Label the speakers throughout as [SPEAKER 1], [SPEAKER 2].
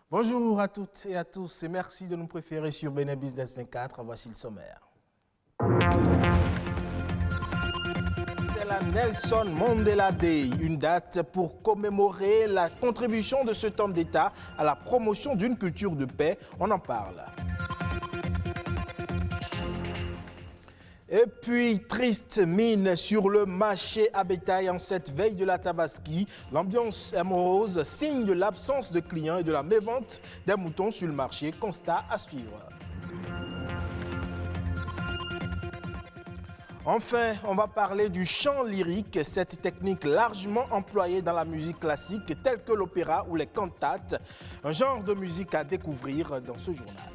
[SPEAKER 1] Bonjour à toutes et à tous et merci de nous préférer sur Bénin Business 24. Voici le sommaire. C'est la Nelson Mandela Day, une date pour commémorer la contribution de cet homme d'État à la promotion d'une culture de paix. On en parle. Et puis, triste mine sur le marché à bétail en cette veille de la Tabaski. L'ambiance est morose, signe de l'absence de clients et de la mévente des moutons sur le marché. Constat à suivre. Enfin, on va parler du chant lyrique, cette technique largement employée dans la musique classique telle que l'opéra ou les cantates. Un genre de musique à découvrir dans ce journal.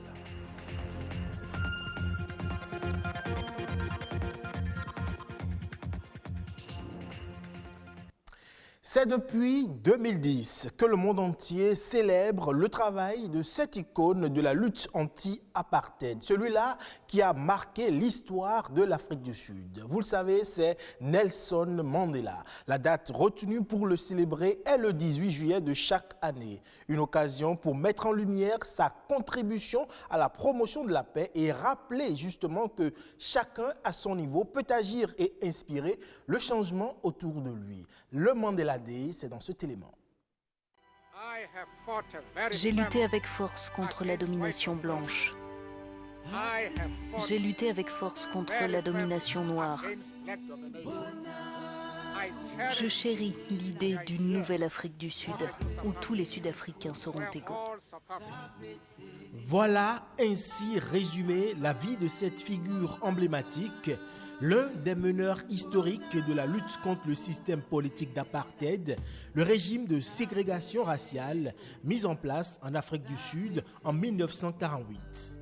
[SPEAKER 1] C'est depuis 2010 que le monde entier célèbre le travail de cette icône de la lutte anti-apartheid, celui-là qui a marqué l'histoire de l'Afrique du Sud. Vous le savez, c'est Nelson Mandela. La date retenue pour le célébrer est le 18 juillet de chaque année. Une occasion pour mettre en lumière sa contribution à la promotion de la paix et rappeler justement que chacun à son niveau peut agir et inspirer le changement autour de lui. Le Mandela Day, c'est dans cet élément.
[SPEAKER 2] J'ai lutté avec force contre la domination blanche. J'ai lutté avec force contre la domination noire. Je chéris l'idée d'une nouvelle Afrique du Sud, où tous les Sud-Africains seront égaux.
[SPEAKER 1] Voilà ainsi résumé la vie de cette figure emblématique, l'un des meneurs historiques de la lutte contre le système politique d'apartheid, le régime de ségrégation raciale mis en place en Afrique du Sud en 1948.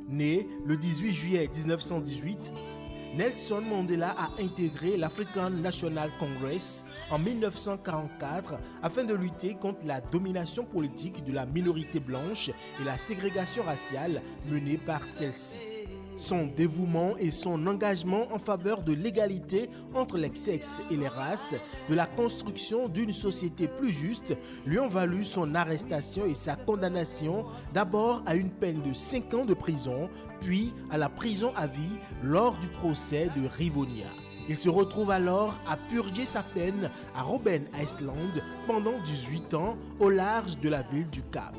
[SPEAKER 1] Né le 18 juillet 1918, Nelson Mandela a intégré l'African National Congress en 1944 afin de lutter contre la domination politique de la minorité blanche et la ségrégation raciale menée par celle-ci. Son dévouement et son engagement en faveur de l'égalité entre les sexes et les races, de la construction d'une société plus juste, lui ont valu son arrestation et sa condamnation d'abord à une peine de 5 ans de prison, puis à la prison à vie lors du procès de Rivonia. Il se retrouve alors à purger sa peine à Robben Island pendant 18 ans au large de la ville du Cap.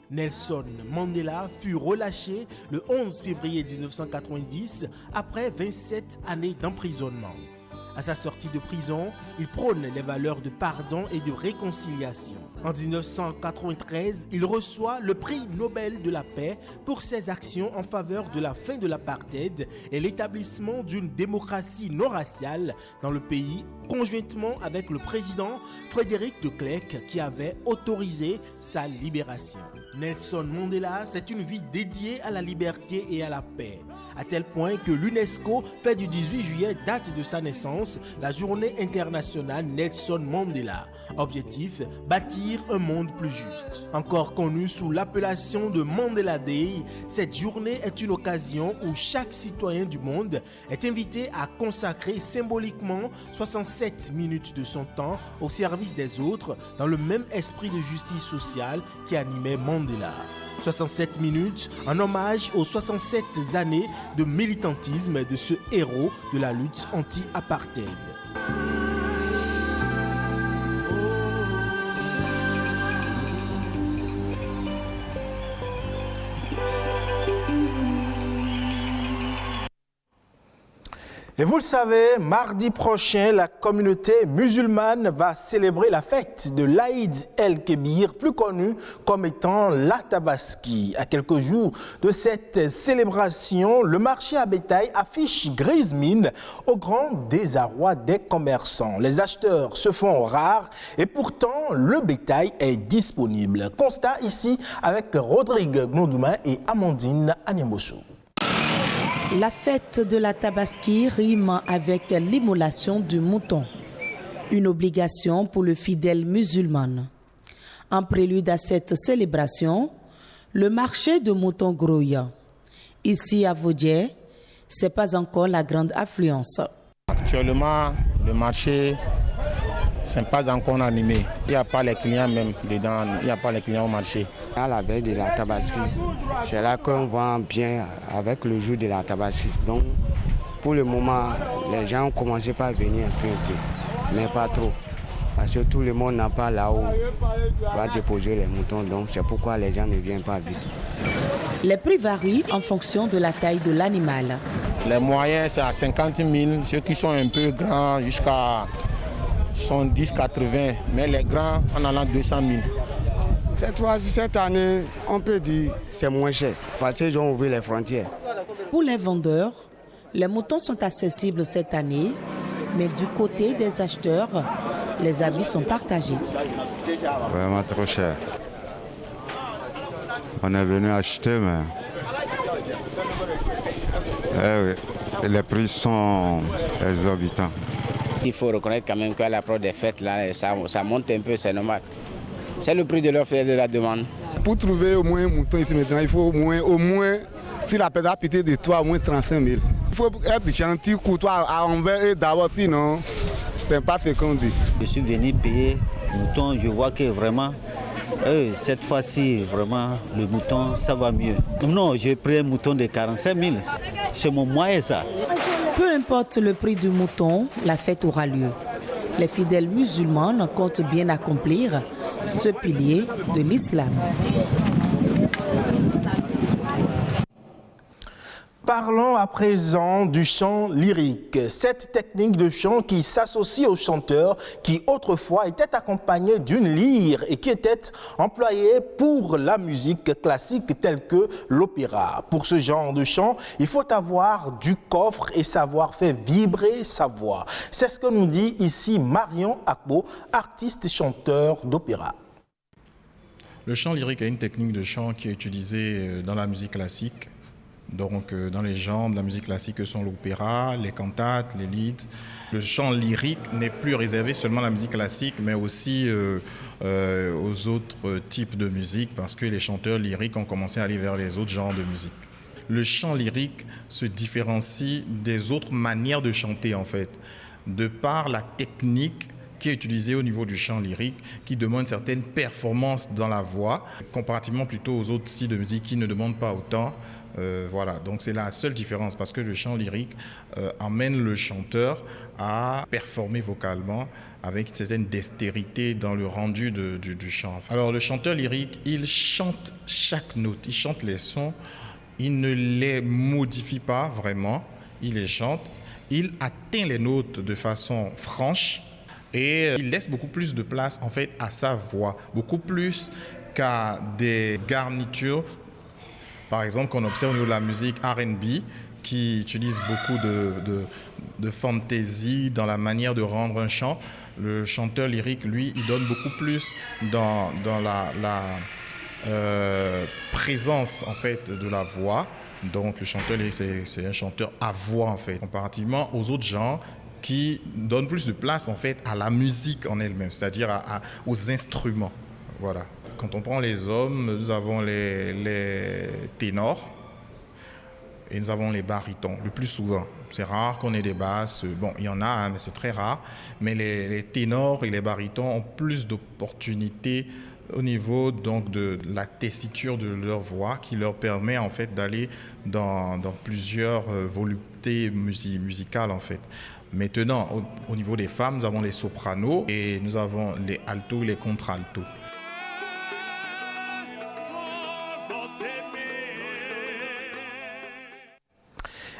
[SPEAKER 1] Nelson Mandela fut relâché le 11 février 1990 après 27 années d'emprisonnement. À sa sortie de prison, il prône les valeurs de pardon et de réconciliation. En 1993, il reçoit le prix Nobel de la paix pour ses actions en faveur de la fin de l'apartheid et l'établissement d'une démocratie non raciale dans le pays, conjointement avec le président Frédéric de Klerk qui avait autorisé sa libération. Nelson Mandela, c'est une vie dédiée à la liberté et à la paix, à tel point que l'UNESCO fait du 18 juillet, date de sa naissance, la journée internationale Nelson Mandela. Objectif, bâtir un monde plus juste. Encore connue sous l'appellation de Mandela Day, cette journée est une occasion où chaque citoyen du monde est invité à consacrer symboliquement 67 minutes de son temps au service des autres dans le même esprit de justice sociale qui animait Mandela. 67 minutes en hommage aux 67 années de militantisme de ce héros de la lutte anti-apartheid. Et vous le savez, mardi prochain, la communauté musulmane va célébrer la fête de l'Aïd el-Kébir, plus connue comme étant la Tabaski. À quelques jours de cette célébration, le marché à bétail affiche grise mine au grand désarroi des commerçants. Les acheteurs se font rares et pourtant le bétail est disponible. Constat ici avec Rodrigue Gnoudouma et Amandine Agnemosso.
[SPEAKER 3] La fête de la Tabaski rime avec l'immolation du mouton, une obligation pour le fidèle musulman. En prélude à cette célébration, le marché de moutons grouille. Ici à Vaudier, ce n'est pas encore la grande affluence.
[SPEAKER 4] Actuellement, le marché n'est pas encore animé. Il n'y a pas les clients même dedans, il n'y a pas les clients au marché.
[SPEAKER 5] À la veille de la Tabaski, c'est là qu'on vend bien avec le jour de la Tabaski. Donc, pour le moment, les gens ont commencé par venir un peu, mais pas trop. Parce que tout le monde n'a pas là où va déposer les moutons, donc c'est pourquoi les gens ne viennent pas vite.
[SPEAKER 3] Les prix varient en fonction de la taille de l'animal.
[SPEAKER 4] Les moyens, c'est à 50 000, ceux qui sont un peu grands jusqu'à 70, 80, mais les grands en allant 200 000.
[SPEAKER 5] Cette année, on peut dire que c'est moins cher parce qu'ils ont ouvert les frontières.
[SPEAKER 3] Pour les vendeurs, les moutons sont accessibles cette année, mais du côté des acheteurs, les avis sont partagés.
[SPEAKER 6] Vraiment trop cher. On est venu acheter, mais les prix sont exorbitants.
[SPEAKER 7] Il faut reconnaître quand même qu'à l'approche des fêtes, là, ça monte un peu, c'est normal. C'est le prix de l'offre et de la demande.
[SPEAKER 8] Pour trouver au moins un mouton ici maintenant, il faut au moins si la pédale pété de toi, au moins 35 000. Il faut être gentil, courtois envers eux d'abord, sinon, c'est pas ce qu'on dit.
[SPEAKER 9] Je suis venu payer mouton, je vois que vraiment, cette fois-ci, vraiment, le mouton, ça va mieux. Non, j'ai pris un mouton de 45 000, c'est mon moyen ça.
[SPEAKER 3] Peu importe le prix du mouton, la fête aura lieu. Les fidèles musulmans comptent bien accomplir ce pilier de l'islam.
[SPEAKER 1] Parlons à présent du chant lyrique. Cette technique de chant qui s'associe au chanteur qui autrefois était accompagné d'une lyre et qui était employée pour la musique classique telle que l'opéra. Pour ce genre de chant, il faut avoir du coffre et savoir faire vibrer sa voix. C'est ce que nous dit ici Marion Akbo, artiste chanteur d'opéra.
[SPEAKER 10] Le chant lyrique est une technique de chant qui est utilisée dans la musique classique. Donc, dans les genres de la musique classique que sont l'opéra, les cantates, les lieds. Le chant lyrique n'est plus réservé seulement à la musique classique, mais aussi aux autres types de musique, parce que les chanteurs lyriques ont commencé à aller vers les autres genres de musique. Le chant lyrique se différencie des autres manières de chanter, en fait, de par la technique qui est utilisée au niveau du chant lyrique, qui demande une certaine performance dans la voix, comparativement plutôt aux autres styles de musique qui ne demandent pas autant. Voilà, donc c'est la seule différence parce que le chant lyrique amène le chanteur à performer vocalement avec une certaine dextérité dans le rendu du chant. Alors le chanteur lyrique, il chante chaque note, il chante les sons, il ne les modifie pas vraiment, il les chante, il atteint les notes de façon franche et il laisse beaucoup plus de place en fait à sa voix, beaucoup plus qu'à des garnitures. Par exemple, qu'on observe au niveau de la musique R&B, qui utilise beaucoup de fantaisie dans la manière de rendre un chant. Le chanteur lyrique, lui, il donne beaucoup plus dans la présence en fait de la voix. Donc, le chanteur lyrique, c'est un chanteur à voix en fait, comparativement aux autres genres qui donnent plus de place en fait à la musique en elle-même, c'est-à-dire aux instruments. Voilà. Quand on prend les hommes, nous avons les ténors et nous avons les barytons, le plus souvent. C'est rare qu'on ait des basses. Bon, il y en a, hein, mais c'est très rare. Mais les ténors et les barytons ont plus d'opportunités au niveau donc, de la tessiture de leur voix qui leur permet en fait d'aller dans plusieurs voluptés musicales en fait. Maintenant, au niveau des femmes, nous avons les sopranos et nous avons les altos et les contre-altos.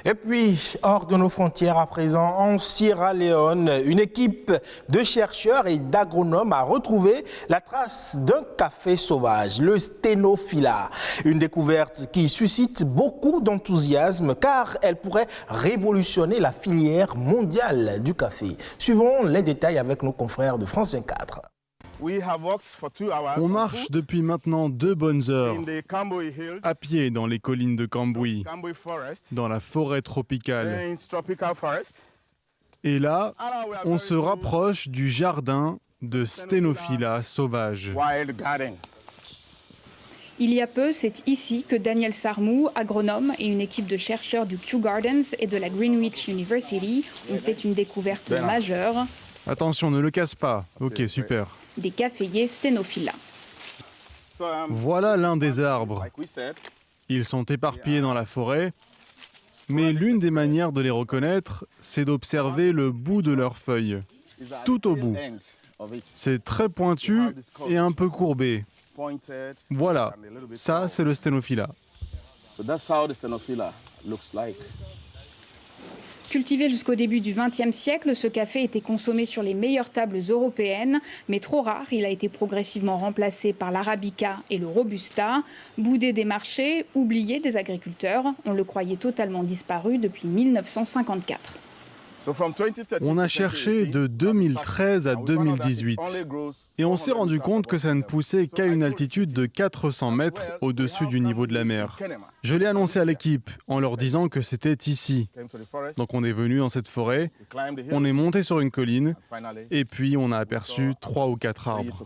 [SPEAKER 1] Et puis, hors de nos frontières à présent, en Sierra Leone, une équipe de chercheurs et d'agronomes a retrouvé la trace d'un café sauvage, le Stenophila. Une découverte qui suscite beaucoup d'enthousiasme car elle pourrait révolutionner la filière mondiale du café. Suivons les détails avec nos confrères de France 24.
[SPEAKER 11] On marche depuis maintenant 2 bonnes heures à pied dans les collines de Kambui, dans la forêt tropicale. Et là, on se rapproche du jardin de Stenophila sauvage.
[SPEAKER 12] Il y a peu, c'est ici que Daniel Sarmou, agronome, et une équipe de chercheurs du Kew Gardens et de la Greenwich University ont fait une découverte majeure.
[SPEAKER 11] Attention, ne le casse pas. Ok, super.
[SPEAKER 12] Des caféiers Stenophila.
[SPEAKER 11] Voilà l'un des arbres. Ils sont éparpillés dans la forêt, mais l'une des manières de les reconnaître, c'est d'observer le bout de leurs feuilles, tout au bout. C'est très pointu et un peu courbé. Voilà, ça c'est le Stenophila.
[SPEAKER 12] Cultivé jusqu'au début du XXe siècle, ce café était consommé sur les meilleures tables européennes, mais trop rare, il a été progressivement remplacé par l'arabica et le robusta. Boudé des marchés, oublié des agriculteurs, on le croyait totalement disparu depuis 1954.
[SPEAKER 11] On a cherché de 2013 à 2018 et on s'est rendu compte que ça ne poussait qu'à une altitude de 400 mètres au-dessus du niveau de la mer. Je l'ai annoncé à l'équipe en leur disant que c'était ici. Donc on est venu dans cette forêt, on est monté sur une colline et puis on a aperçu 3 ou 4 arbres.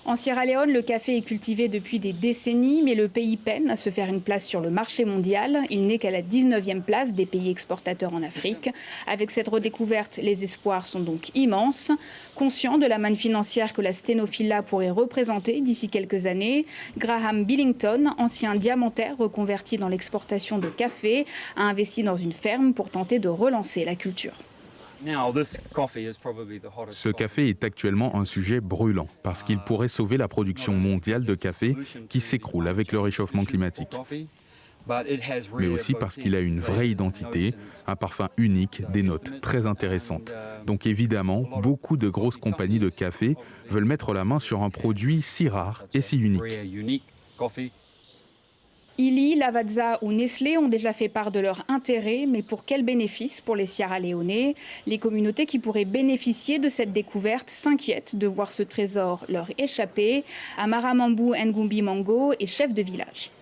[SPEAKER 12] En Sierra Leone, le café est cultivé depuis des décennies, mais le pays peine à se faire une place sur le marché mondial. Il n'est qu'à la 19e place des pays exportateurs en Afrique. Avec cette redécouverte, les espoirs sont donc immenses. Conscient de la manne financière que la Stenophila pourrait représenter d'ici quelques années, Graham Billington, ancien diamantaire reconverti dans l'exportation de café, a investi dans une ferme pour tenter de relancer la culture.
[SPEAKER 13] Ce café est actuellement un sujet brûlant parce qu'il pourrait sauver la production mondiale de café qui s'écroule avec le réchauffement climatique. Mais aussi parce qu'il a une vraie identité, un parfum unique, des notes très intéressantes. Donc évidemment, beaucoup de grosses compagnies de café veulent mettre la main sur un produit si rare et si unique.
[SPEAKER 12] Illy, Lavazza ou Nestlé ont déjà fait part de leur intérêt, mais pour quel bénéfice pour les Sierra Leonais? Les communautés qui pourraient bénéficier de cette découverte s'inquiètent de voir ce trésor leur échapper. Amara Mambu Ngumbi Mango est chef de village.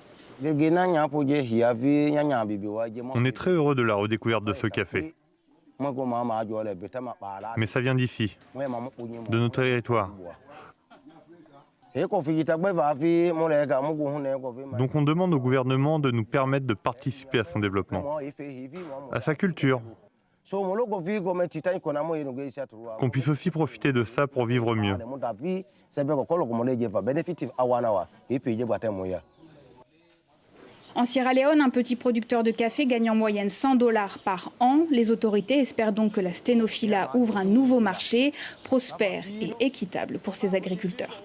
[SPEAKER 14] On est très heureux de la redécouverte de ce café. Mais ça vient d'ici, de notre territoire. Donc on demande au gouvernement de nous permettre de participer à son développement, à sa culture. Qu'on puisse aussi profiter de ça pour vivre mieux.
[SPEAKER 12] En Sierra Leone, un petit producteur de café gagne en moyenne $100 par an. Les autorités espèrent donc que la Stenophila ouvre un nouveau marché, prospère et équitable pour ses agriculteurs.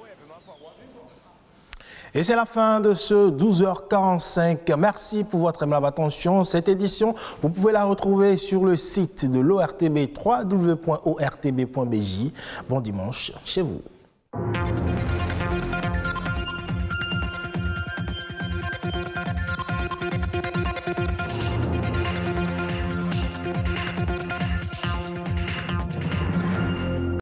[SPEAKER 1] Et c'est la fin de ce 12h45. Merci pour votre aimable attention. Cette édition, vous pouvez la retrouver sur le site de l'ORTB, www.ortb.bj. Bon dimanche chez vous.